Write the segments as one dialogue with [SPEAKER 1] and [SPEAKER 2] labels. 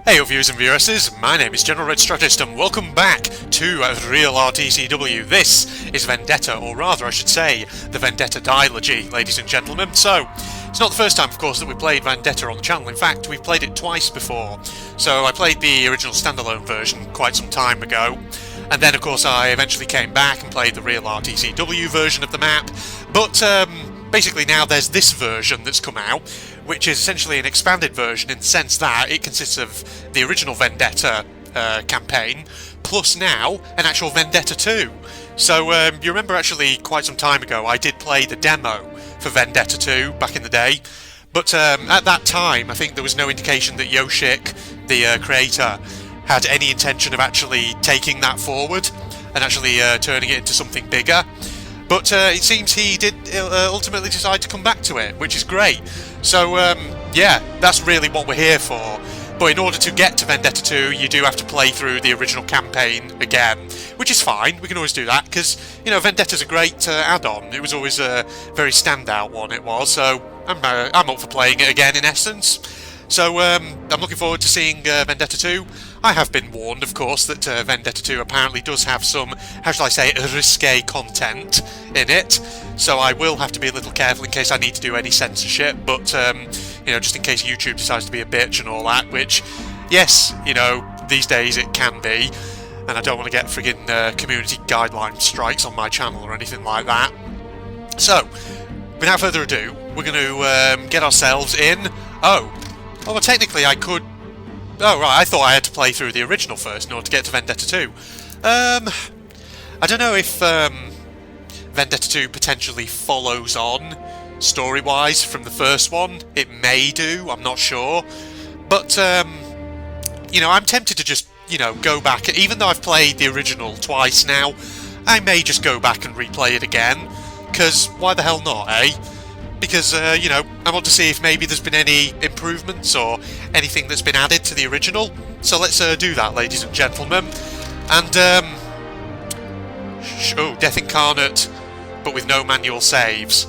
[SPEAKER 1] Hey viewers and viewresses, my name is General Red Strategist and welcome back to Real RTCW. This is Vendetta, or rather I should say, the Vendetta Dilogy, ladies and gentlemen. So, it's not the first time of course that we played Vendetta on the channel. In fact, we've played it twice before. So I played the original standalone version quite some time ago, and then of course I eventually came back and played the Real RTCW version of the map. But basically now there's this version that's come out, which is essentially an expanded version in the sense that it consists of the original Vendetta campaign, plus now an actual Vendetta 2. So you remember actually quite some time ago I did play the demo for Vendetta 2 back in the day, but at that time I think there was no indication that Yoshik, the creator, had any intention of actually taking that forward and actually turning it into something bigger. But it seems he did ultimately decide to come back to it, which is great. So, yeah, that's really what we're here for. But in order to get to Vendetta 2, you do have to play through the original campaign again, which is fine. We can always do that, because, you know, Vendetta's a great add-on. It was always a very standout one, it was. So, I'm up for playing it again, in essence. So, I'm looking forward to seeing Vendetta 2. I have been warned, of course, that Vendetta 2 apparently does have some, how shall I say, risque content in it. So I will have to be a little careful in case I need to do any censorship. But, you know, just in case YouTube decides to be a bitch and all that, which, yes, you know, these days it can be. And I don't want to get friggin' community guideline strikes on my channel or anything like that. So, without further ado, we're going to get ourselves in. Oh, well, technically I could... Oh, right, I thought I had to play through the original first in order to get to Vendetta 2. I don't know if Vendetta 2 potentially follows on, story-wise, from the first one. It may do, I'm not sure. But, you know, I'm tempted to just, you know, go back. Even though I've played the original twice now, I may just go back and replay it again. Because why the hell not, eh? Because, you know, I want to see if maybe there's been any improvements or anything that's been added to the original. So let's do that, ladies and gentlemen. And, oh, Death Incarnate, but with no manual saves.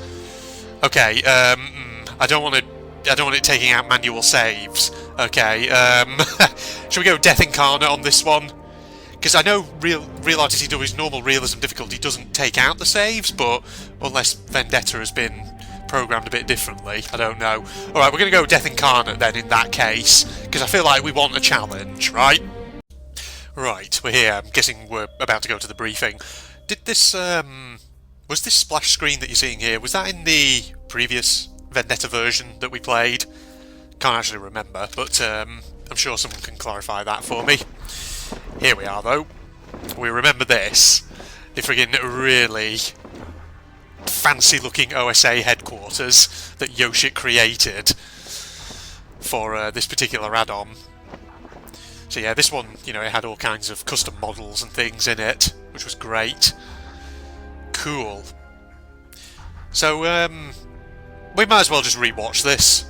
[SPEAKER 1] Okay, I don't want it taking out manual saves. Okay, should we go Death Incarnate on this one? Because I know Real RTCW's normal realism difficulty doesn't take out the saves, but unless Vendetta has been programmed a bit differently, I don't know. Alright, we're going to go Death Incarnate then in that case, because I feel like we want a challenge, right? Right, we're here. I'm guessing we're about to go to the briefing. Did this, was this splash screen that you're seeing here, was that in the previous Vendetta version that we played? Can't actually remember, but I'm sure someone can clarify that for me. Here we are though. We remember this. The friggin' really fancy looking OSA headquarters that Yoshik created for this particular add-on. So yeah, this one, you know, it had all kinds of custom models and things in it, which was great. Cool. So, we might as well just rewatch this,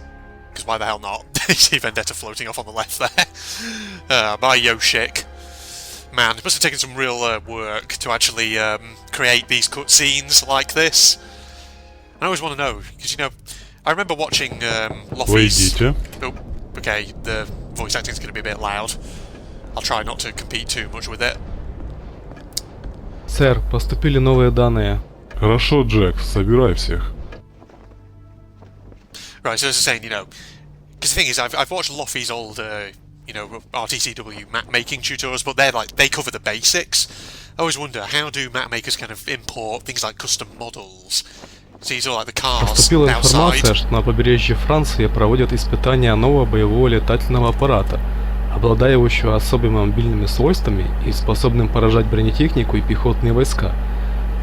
[SPEAKER 1] because why the hell not? You see Vendetta floating off on the left there. By Yoshik. Man, it must have taken some real work to actually create these cutscenes like this. And I always want to know, because, you know, I remember watching Luffy's... Oh, okay, the voice acting's going to be a bit loud. I'll try not to compete too much with it.
[SPEAKER 2] Сэр, поступили новые данные.
[SPEAKER 3] Хорошо, Джек, собирай всех.
[SPEAKER 1] Right, so as I was saying, you know, because the thing is, I've watched Luffy's old... you know, RTCW map making tutorials, but they're like, they cover the basics. I always wonder, how do map makers kind of import things like custom models? So these are like the cars
[SPEAKER 2] Поступила
[SPEAKER 1] outside.
[SPEAKER 2] информация, что на побережье Франции проводят испытания нового боевого летательного аппарата, обладающего особыми мобильными свойствами и способным поражать бронетехнику и пехотные войска.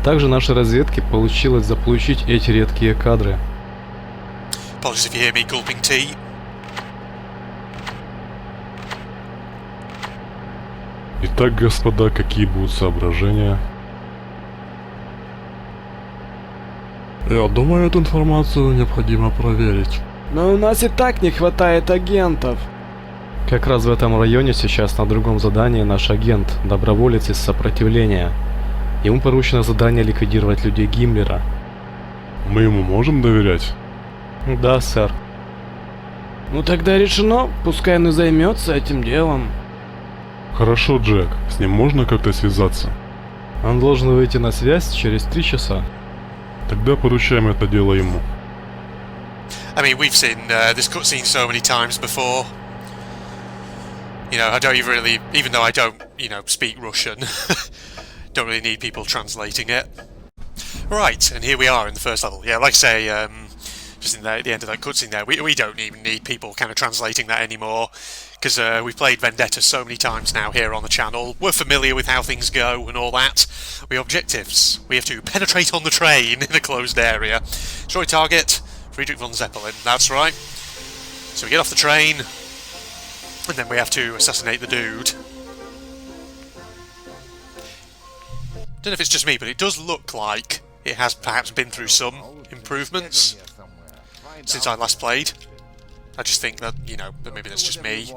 [SPEAKER 2] Также нашей разведке получилось заполучить эти редкие кадры.
[SPEAKER 1] Apologies if you hear me gulping tea.
[SPEAKER 3] Итак, господа, какие будут соображения? Я думаю, эту информацию необходимо проверить.
[SPEAKER 4] Но у нас и так не хватает агентов.
[SPEAKER 2] Как раз в этом районе сейчас на другом задании наш агент, доброволец из сопротивления. Ему поручено задание ликвидировать людей Гиммлера.
[SPEAKER 3] Мы ему можем доверять?
[SPEAKER 2] Да, сэр.
[SPEAKER 4] Ну тогда решено, пускай он и займется этим делом.
[SPEAKER 3] Хорошо, Джек, с ним можно как-то связаться?
[SPEAKER 2] Он должен выйти на связь через 3 часа.
[SPEAKER 3] Тогда поручаем это дело ему.
[SPEAKER 1] I mean, we've seen this cutscene so many times before. You know, I don't even though I don't, you know, speak Russian, don't really need people translating it. Right, and here we are in the first level. Yeah, like I say, just in at the end of that cutscene there, we don't even need people kind of translating that anymore, because we've played Vendetta so many times now here on the channel. We're familiar with how things go and all that. We have objectives. We have to penetrate on the train in a closed area. Destroy target, Friedrich von Zeppelin, that's right. So we get off the train, and then we have to assassinate the dude. Don't know if it's just me, but it does look like it has perhaps been through some improvements since I last played. I just think that, you know, that maybe that's just me.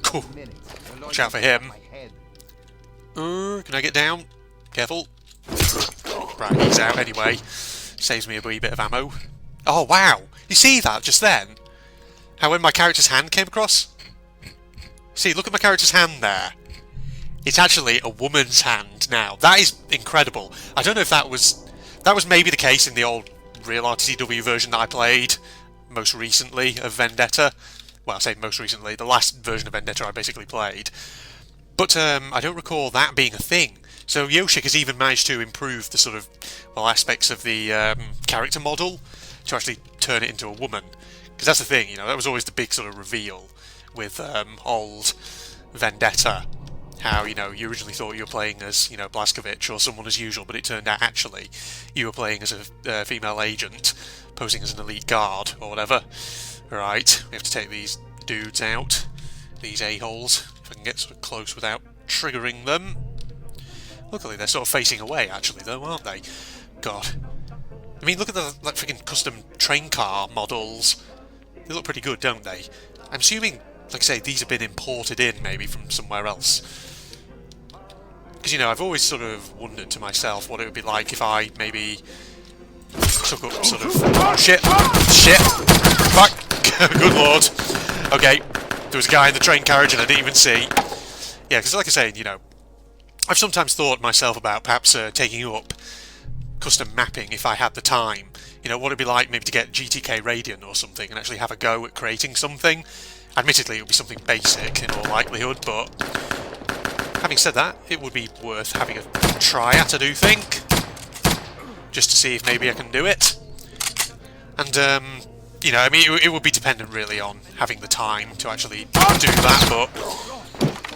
[SPEAKER 1] Cool. Watch out for him. Can I get down? Careful. Right, he's out anyway. Saves me a wee bit of ammo. Oh, wow! You see that just then? How when my character's hand came across? See, look at my character's hand there. It's actually a woman's hand now. That is incredible. I don't know if that was maybe the case in the old real RTCW version that I played most recently of Vendetta. Well, I say most recently, the last version of Vendetta I basically played. But I don't recall that being a thing. So Yoshik has even managed to improve the sort of, well, aspects of the character model to actually turn it into a woman. Because that's the thing, you know, that was always the big sort of reveal with old Vendetta. How, you know, you originally thought you were playing as, you know, Blazkowicz or someone as usual, but it turned out actually you were playing as a female agent, posing as an elite guard or whatever. Right, we have to take these dudes out, these a-holes, if I can get sort of close without triggering them. Luckily they're sort of facing away actually though, aren't they? God. I mean, look at the like freaking custom train car models. They look pretty good, don't they? I'm assuming, like I say, these have been imported in maybe from somewhere else. Because, you know, I've always sort of wondered to myself what it would be like if I maybe took up sort of... Shit! Shit! Fuck! Good lord! Okay, there was a guy in the train carriage and I didn't even see. Yeah, because like I say, you know, I've sometimes thought myself about perhaps taking up custom mapping if I had the time. You know, what it'd be like maybe to get GTK Radiant or something and actually have a go at creating something. Admittedly, it would be something basic in all likelihood, but having said that, it would be worth having a try at, I do think, just to see if maybe I can do it. And, you know, I mean, it would be dependent really on having the time to actually do that, but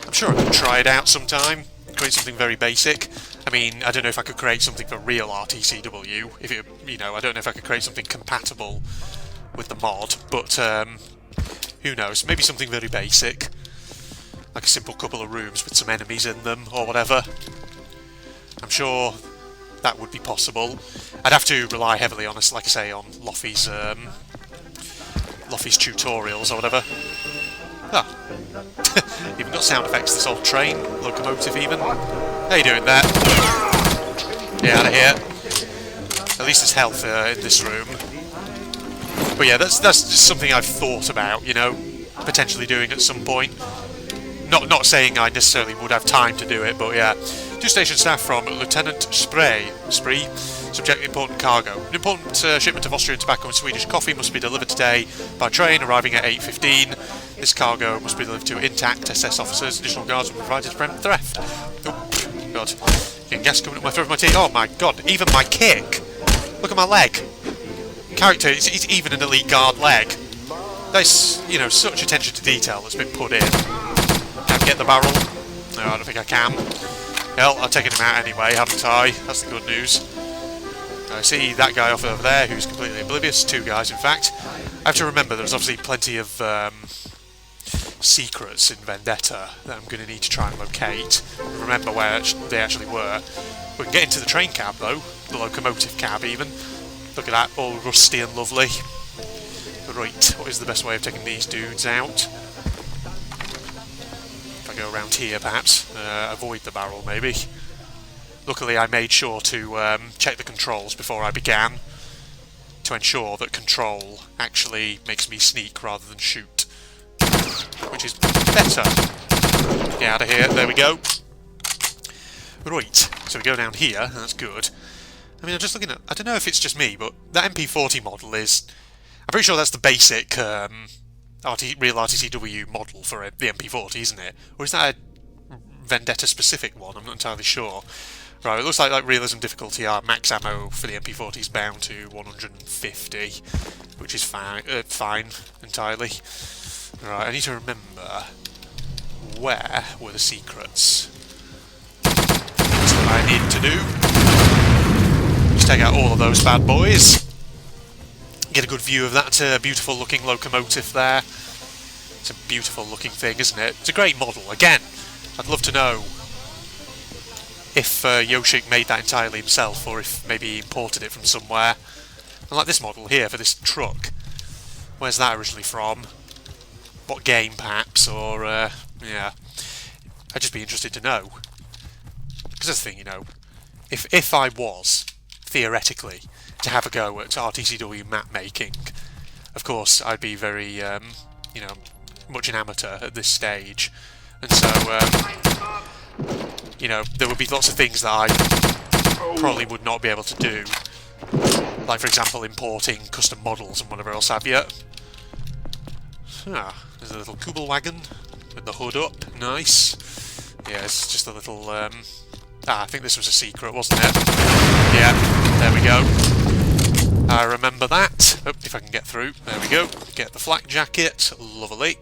[SPEAKER 1] I'm sure I could try it out sometime, create something very basic. I mean, I don't know if I could create something for real RTCW, if it, you know, I don't know if I could create something compatible with the mod, but, who knows, maybe something very basic. Like a simple couple of rooms with some enemies in them, or whatever. I'm sure that would be possible. I'd have to rely heavily on, like I say, on Loffy's tutorials or whatever. Ah. Even got sound effects, this old train, locomotive even. How you doing there? Get out of here. At least there's health in this room. But yeah, that's just something I've thought about, you know, potentially doing at some point. Not saying I necessarily would have time to do it, but yeah. 2 station staff from Lieutenant Spree, subject important cargo. An important shipment of Austrian tobacco and Swedish coffee must be delivered today by train, arriving at 8:15. This cargo must be delivered to intact SS officers. Additional guards will be provided to prevent theft. Oh, God. Getting gas coming up my throat of my teeth. Oh my God, even my kick. Look at my leg. Character, it's even an elite guard leg. There's, you know, such attention to detail that's been put in. Can I get the barrel? No, I don't think I can. Hell, I've taken him out anyway, haven't I? That's the good news. I see that guy off over there who's completely oblivious. 2 guys, in fact. I have to remember there's obviously plenty of secrets in Vendetta that I'm going to need to try and locate. Remember where they actually were. We can get into the train cab, though. The locomotive cab, even. Look at that, all rusty and lovely. Right, what is the best way of taking these dudes out? If I go around here, perhaps. Avoid the barrel, maybe. Luckily, I made sure to check the controls before I began, to ensure that control actually makes me sneak rather than shoot, which is better. Get out of here. There we go. Right, so we go down here, that's good. I mean, I'm just looking at... I don't know if it's just me, but that MP40 model is... I'm pretty sure that's the basic real RTCW model for the MP40, isn't it? Or is that a Vendetta-specific one? I'm not entirely sure. Right, it looks like realism difficulty, our max ammo for the MP40 is bound to 150, which is fine entirely. Right, I need to remember where were the secrets. That's what I need to do. Just take out all of those bad boys. Get a good view of that beautiful looking locomotive there. It's a beautiful looking thing, isn't it? It's a great model. Again, I'd love to know if Yoshik made that entirely himself, or if maybe he imported it from somewhere. And like this model here for this truck. Where's that originally from? What game, perhaps? Or, yeah. I'd just be interested to know. Because that's the thing, you know. If I was, theoretically, to have a go at RTCW map making, of course, I'd be very, you know, much an amateur at this stage. And so, you know, there would be lots of things that I probably would not be able to do. Like, for example, importing custom models and whatever else have you. Ah, there's a little Kubel wagon with the hood up. Nice. Yeah, it's just a little, I think this was a secret, wasn't it? Yeah, there we go. I remember that. Oh, if I can get through. There we go. Get the flak jacket. Lovely.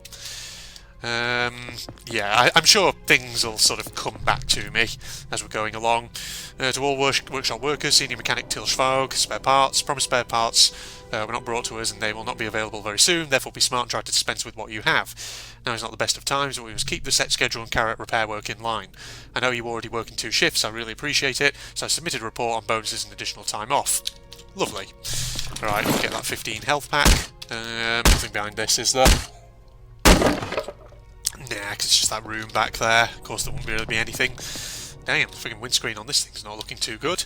[SPEAKER 1] Yeah, I'm sure things will sort of come back to me as we're going along. To all workshop workers, senior mechanic Til Schvaug, spare parts, promised spare parts were not brought to us and they will not be available very soon, therefore be smart and try to dispense with what you have. Now is not the best of times, but we must keep the set schedule and carry out repair work in line. I know you already work in 2 shifts, I really appreciate it, so I submitted a report on bonuses and additional time off. Lovely. Alright, get that 15 health pack. Nothing behind this, is there? Nah, because it's just that room back there. Of course, there won't really be anything. Damn, the freaking windscreen on this thing's not looking too good.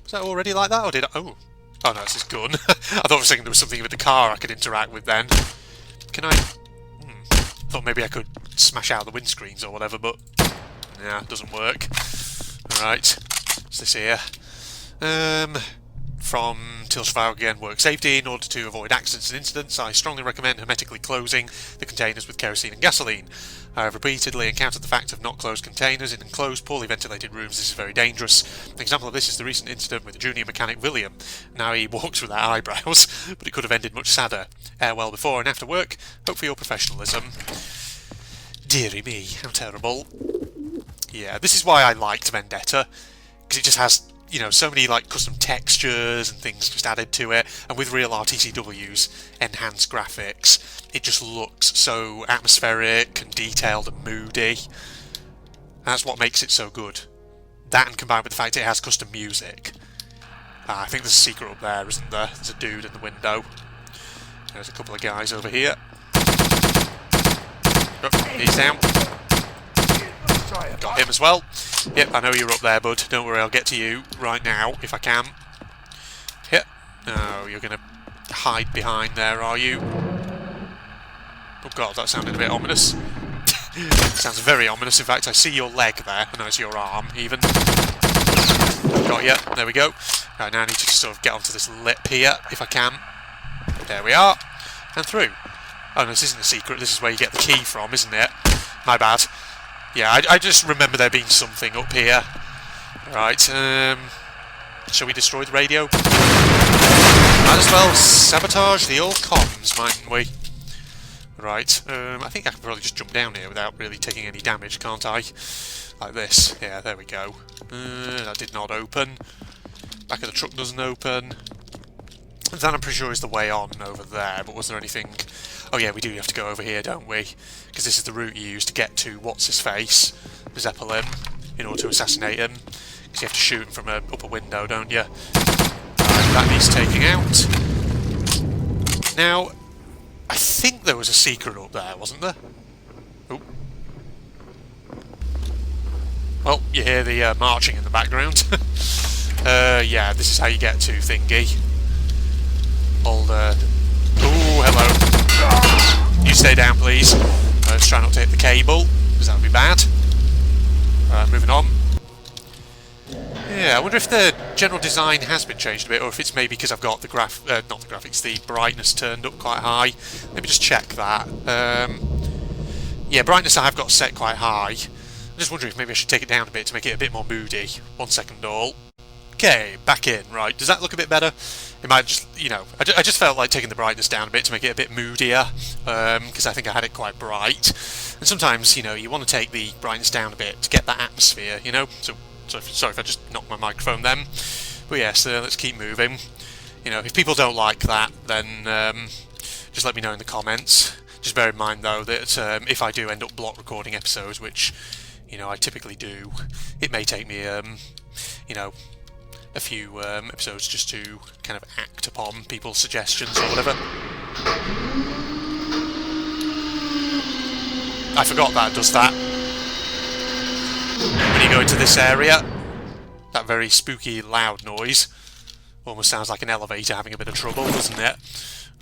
[SPEAKER 1] Was that already like that, or did I... Oh. Oh, no, it's his gun. I thought for a second there was something with the car I could interact with then. Can I... thought maybe I could smash out the windscreens or whatever, but... Nah, it doesn't work. Alright. What's this here? From Til Schvaug again, work safety. In order to avoid accidents and incidents, I strongly recommend hermetically closing the containers with kerosene and gasoline. I have repeatedly encountered the fact of not closed containers in enclosed, poorly ventilated rooms. This is very dangerous. An example of this is the recent incident with junior mechanic William. Now he walks without eyebrows, but it could have ended much sadder. Well before and after work. Hope for your professionalism. Deary me, how terrible. Yeah, this is why I liked Vendetta, because it just has, you know, so many like custom textures and things just added to it, and with real RTCW's enhanced graphics, it just looks so atmospheric and detailed and moody. That's what makes it so good. That, and combined with the fact it has custom music. I think there's a secret up there, isn't there? There's a dude in the window. There's a couple of guys over here. Oh, he's down. Got him as well. Yep, I know you're up there, bud. Don't worry, I'll get to you right now, if I can. Yep. Oh, you're going to hide behind there, are you? Oh god, that sounded a bit ominous. Sounds very ominous. In fact, I see your leg there. I know it's your arm, even. Got you. There we go. Right, now I need to just sort of get onto this lip here, if I can. There we are. And through. Oh no, this isn't a secret. This is where you get the key from, isn't it? My bad. Yeah, I just remember there being something up here. Right, shall we destroy the radio? Might as well sabotage the old comms, mightn't we? Right, I think I can probably just jump down here without really taking any damage, can't I? Like this. Yeah, there we go. That did not open. Back of the truck doesn't open. That I'm pretty sure is the way on over there, but was there anything... Oh yeah, we do have to go over here, don't we? Because this is the route you use to get to what's-his-face, Zeppelin, in order to assassinate him. Because you have to shoot him from an upper window, don't you? That needs taking out. Now, I think there was a secret up there, wasn't there? Oh. Well, you hear the marching in the background. Yeah, this is how you get to Thingy. Old, ooh, hello. You stay down, please. Let's try not to hit the cable, because that would be bad. Alright, moving on. Yeah, I wonder if the general design has been changed a bit, or if it's maybe because I've got the not the graphics, the brightness turned up quite high. Let me just check that. Yeah, brightness I have got set quite high. I'm just wondering if maybe I should take it down a bit to make it a bit more moody. 1 second all. Okay, back in. Right, does that look a bit better? It might just, you know, I just felt like taking the brightness down a bit to make it a bit moodier, because I think I had it quite bright. And sometimes, you know, you want to take the brightness down a bit to get that atmosphere, you know? So sorry if I just knocked my microphone then. But yes, let's keep moving. You know, if people don't like that, then just let me know in the comments. Just bear in mind, though, that if I do end up block recording episodes, which, you know, I typically do, it may take me, you know, a few episodes just to kind of act upon people's suggestions or whatever. I forgot that does that. When you go into this area, that very spooky loud noise almost sounds like an elevator having a bit of trouble, doesn't it?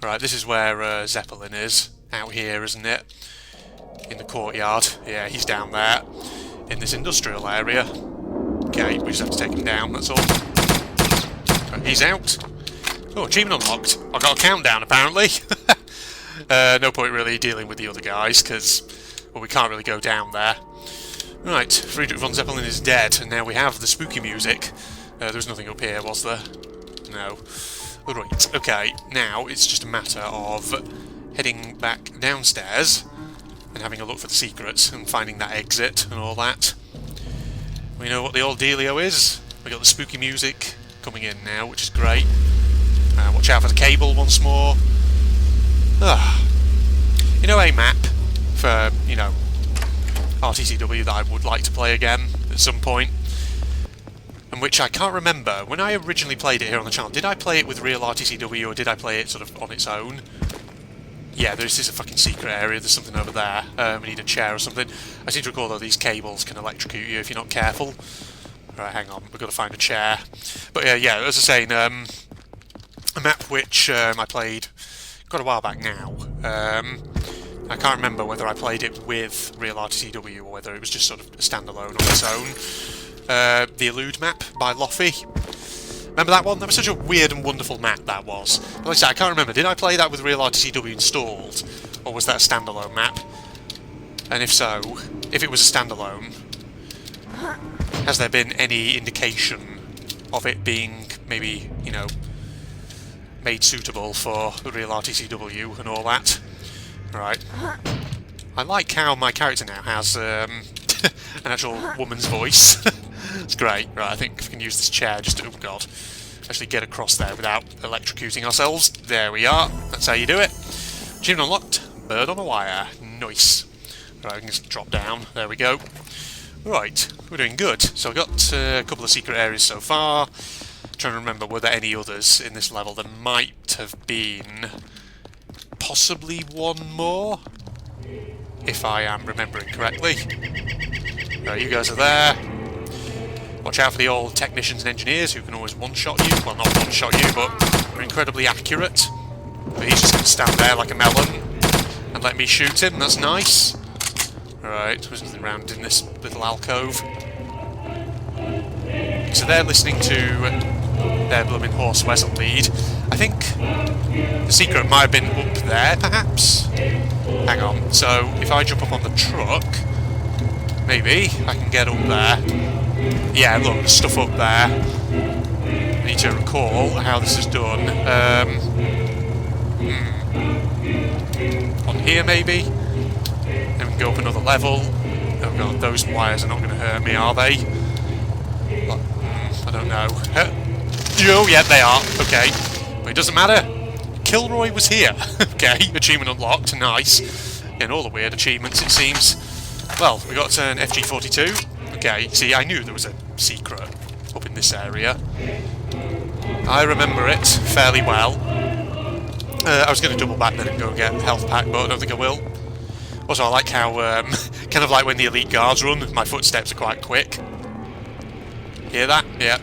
[SPEAKER 1] Right, this is where Zeppelin is. Out here, isn't it? In the courtyard. Yeah, he's down there. In this industrial area. Okay, we just have to take him down, that's all. Right, he's out. Oh, achievement unlocked. I've got a countdown, apparently. No point really dealing with the other guys, because, well, we can't really go down there. Right, Friedrich von Zeppelin is dead, and now we have the spooky music. There was nothing up here, was there? No. Right, okay, now it's just a matter of heading back downstairs and having a look for the secrets and finding that exit and all that. We know what the old dealio is. We got the spooky music coming in now, which is great. Watch out for the cable once more. You know, a map for, you know, RTCW that I would like to play again at some point, and which I can't remember. When I originally played it here on the channel, did I play it with real RTCW or did I play it sort of on its own? Yeah, this is a fucking secret area. There's something over there. We need a chair or something. I seem to recall, though, these cables can electrocute you if you're not careful. Right, hang on. We've got to find a chair. But yeah, as I was saying, a map which I played quite a while back now. I can't remember whether I played it with real RTCW or whether it was just sort of a standalone on its own. The Elude map by Loffy. Remember that one? That was such a weird and wonderful map, that was. But like I said, I can't remember. Did I play that with real RTCW installed? Or was that a standalone map? And if so, if it was a standalone, has there been any indication of it being maybe, you know, made suitable for the real RTCW and all that? Right. I like how my character now has an actual woman's voice. It's great. Right, I think we can use this chair just to, oh god, actually get across there without electrocuting ourselves. There we are. That's how you do it. Achievement unlocked. Bird on a wire. Nice. Right, we can just drop down. There we go. Right, we're doing good. So I've got a couple of secret areas so far. Trying to remember, were there any others in this level? There might have been possibly one more, if I am remembering correctly. Right, you guys are there. Watch out for the old technicians and engineers who can always one-shot you. Well, not one-shot you, but they're incredibly accurate. But he's just going to stand there like a melon and let me shoot him. That's nice. Alright, there's nothing around in this little alcove. So they're listening to their blooming horse Wessel lead. I think the secret might have been up there, perhaps? Hang on, so if I jump up on the truck, maybe I can get up there. Yeah, look, there's stuff up there. I need to recall how this is done. On here, maybe? Then we can go up another level. Oh god, those wires are not going to hurt me, are they? I don't know. Oh, yeah, they are. Okay. But it doesn't matter. Kilroy was here. Okay, achievement unlocked. Nice. And all the weird achievements, it seems. Well, we got an FG42. Okay, see, I knew there was a secret up in this area. I remember it fairly well. I was going to double back then and go and get a health pack, but I don't think I will. Also, I like how, kind of like when the elite guards run, my footsteps are quite quick. Hear that? Yeah.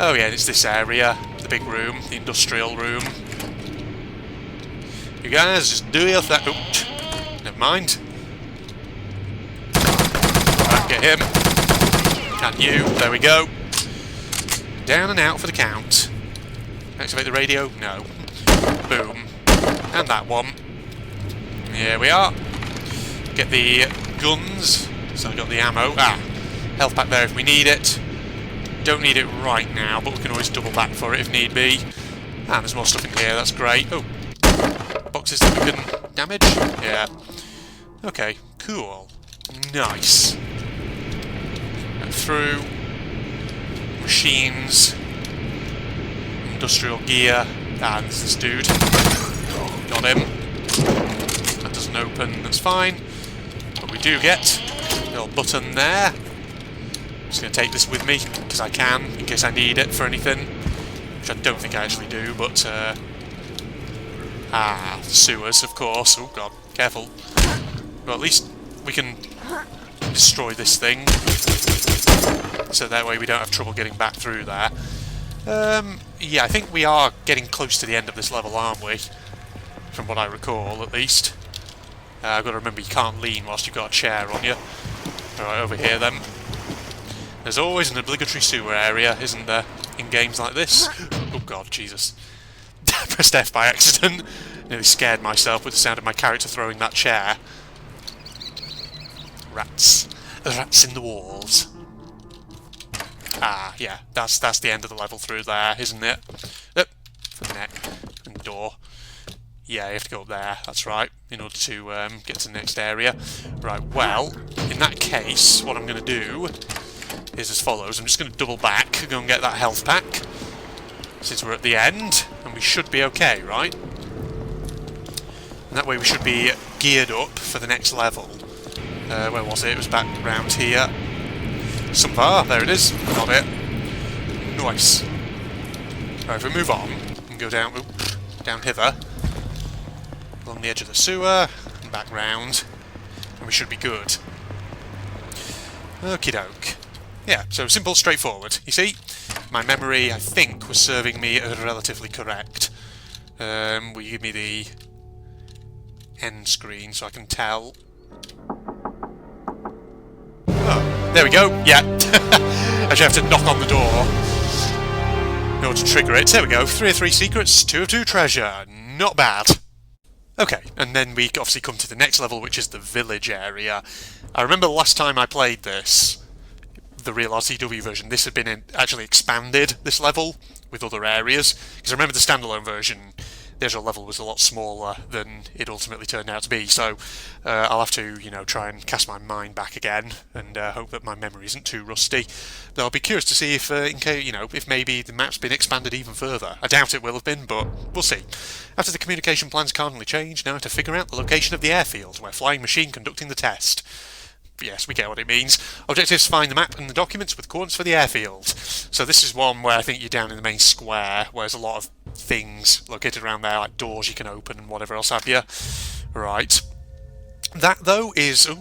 [SPEAKER 1] Oh yeah, it's this area, the big room, the industrial room. You guys just do your thing. Oh, never mind. Right, get him. Can you? There we go. Down and out for the count. Activate the radio? No. Boom. And that one. Here we are. Get the guns. So I got the ammo. Health pack there if we need it. Don't need it right now, but we can always double back for it if need be. And there's more stuff in here, that's great. Oh, boxes that we can damage? Yeah. Okay, cool. Nice. And through. Machines. Industrial gear. And there's this dude. Got him. That doesn't open, that's fine. But we do get a little button there. I'm just going to take this with me, because I can, in case I need it for anything. Which I don't think I actually do, but... sewers, of course. Oh god, careful. Well, at least we can destroy this thing. So that way we don't have trouble getting back through there. Yeah, I think we are getting close to the end of this level, aren't we? From what I recall, at least. I've got to remember you can't lean whilst you've got a chair on you. Alright, over here then. There's always an obligatory sewer area, isn't there, in games like this? Oh god, Jesus. Pressed F by accident. Nearly scared myself with the sound of my character throwing that chair. Rats. Rats in the walls. Yeah, that's the end of the level through there, isn't it? Oh, for the neck. And door. Yeah, you have to go up there, that's right, in order to get to the next area. Right, well, in that case, what I'm going to do is as follows. I'm just going to double back, go and get that health pack, since we're at the end, and we should be okay, right? And that way we should be geared up for the next level. Where was it? It was back round here. There it is. Got it. Nice. Right, if we move on, and go down, down hither, along the edge of the sewer, and back round, and we should be good. Okie doke. Yeah, so simple, straightforward. You see, my memory, I think, was serving me relatively correct. Will you give me the end screen so I can tell? Oh, there we go. Yeah. Actually, I have to knock on the door in order to trigger it. There we go. 3 of 3 secrets, 2 of 2 treasure. Not bad. Okay, and then we obviously come to the next level, which is the village area. I remember the last time I played this, the real RCW version, this had been actually expanded, this level, with other areas. Because I remember the standalone version, the actual level was a lot smaller than it ultimately turned out to be. So I'll have to, try and cast my mind back again, and hope that my memory isn't too rusty. But I'll be curious to see if, if maybe the map's been expanded even further. I doubt it will have been, but we'll see. After the communication plans cardinally changed, now I have to figure out the location of the airfield where flying machine conducting the test. Yes, we get what it means. Objectives: find the map and the documents with coordinates for the airfield. So this is one where I think you're down in the main square, where there's a lot of things located around there, like doors you can open and whatever else have you. Right. That, though, is... Ooh.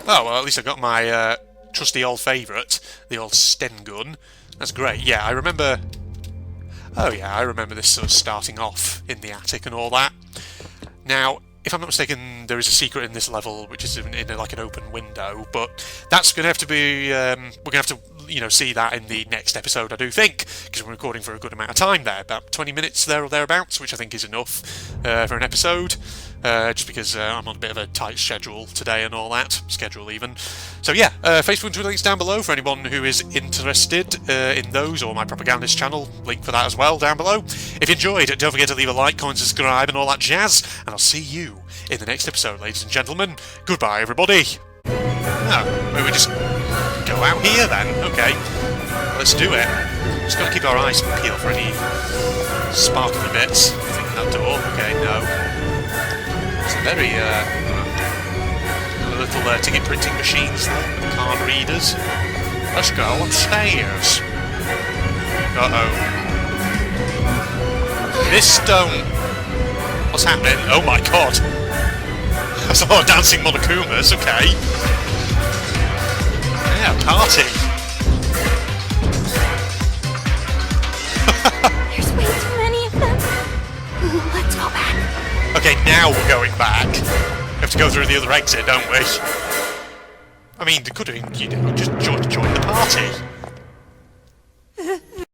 [SPEAKER 1] Oh, well, at least I got my trusty old favourite, the old Sten gun. That's great. Yeah, I remember... Oh, yeah, I remember this sort of starting off in the attic and all that. Now, if I'm not mistaken, there is a secret in this level, which is in like an open window, but that's going to have to be... we're going to have to, see that in the next episode, I do think, because we're recording for a good amount of time there, about 20 minutes there or thereabouts, which I think is enough for an episode, just because I'm on a bit of a tight schedule today and all that, schedule even. So yeah, Facebook and Twitter links down below for anyone who is interested in those, or my propagandist channel, link for that as well down below. If you enjoyed, don't forget to leave a like, comment, subscribe and all that jazz, and I'll see you in the next episode, ladies and gentlemen. Goodbye, everybody. Oh, maybe we just go out here then. Okay, let's do it. Just got to keep our eyes peeled for any sparkly bits. I think that door. Okay, no. It's a very little ticket printing machines and card readers. Let's go upstairs. Uh-oh. This don't... What's happening? Oh my god! That's a lot of dancing Monokumas, okay. Yeah, party.
[SPEAKER 5] There's way too many of them. Let's go back.
[SPEAKER 1] Okay, now we're going back. We have to go through the other exit, don't we? I mean, they could have, just join the party.